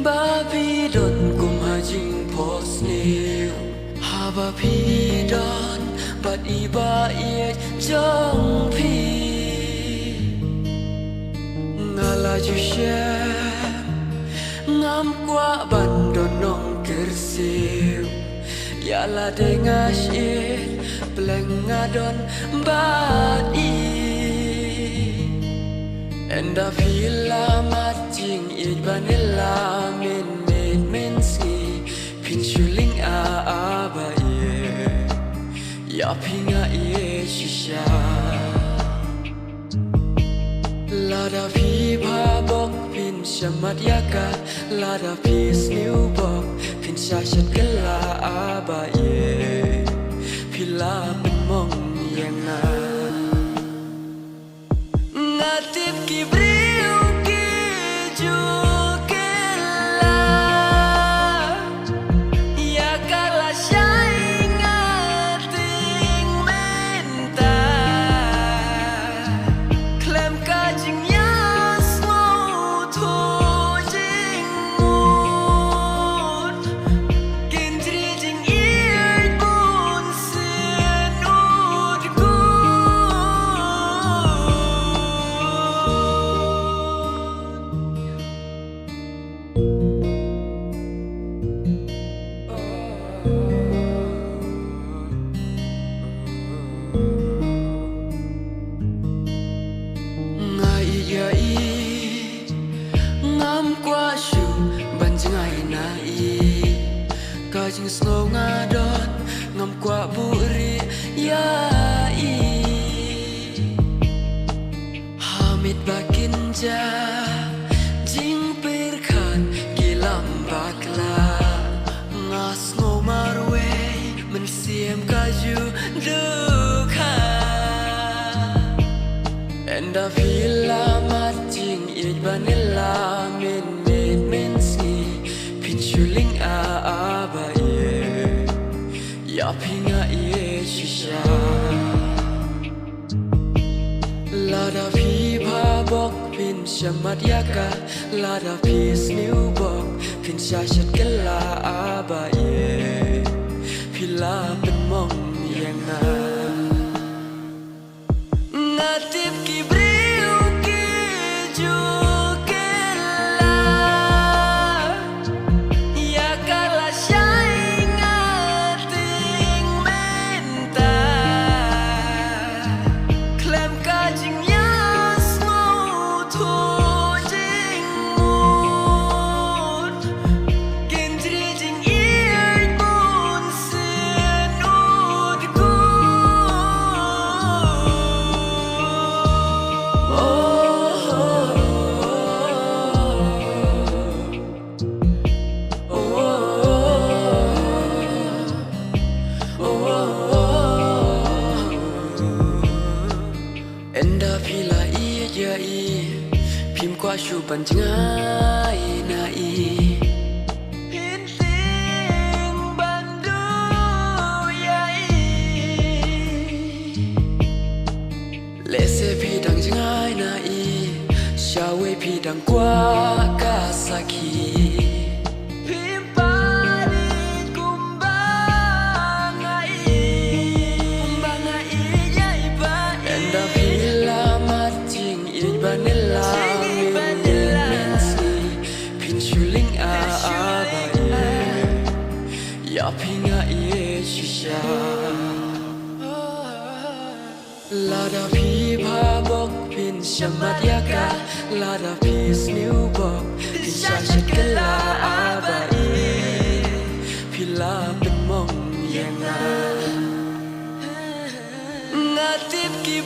Babi don kum hajing pos niu haba pi don bat iba ie jong pi ngala ju shem ngam kwa ban don nong kersiu ya la dengas ie peleng don bat i enda vila majing ie vanilla min ski pin chuling a ba ye ya pinga ye shisha la da vi ba bok pin shamat yaka la da pi sniu bok pin sha shat kala a ba ye pila ben mong yang na ngatip ki briu ki ju Kajing snow ngadon ngam kwa buri ya i hamid bakin ja jing perkan gilam bakla ngas snow marwe mensiem kaju duka enda vila majing i vanilla min ski pinchuling a ba ya pinga ye shisha la da vi ba bok pin shamat yaka la da pi sniu bok pin sha shat kala a ba ye pila ben mong yang na ngatip ki briu ki ju phim qua shu pan ngai na i hin ting ban du ya i le se phi dang ngai na i sha we phi dang qua ka saki ya pinga ye shisha la da pi ba bok pin shamat yaka la da pi sniu bok pin sha shat kala a ba ye pila ben mong yang na ngatip ki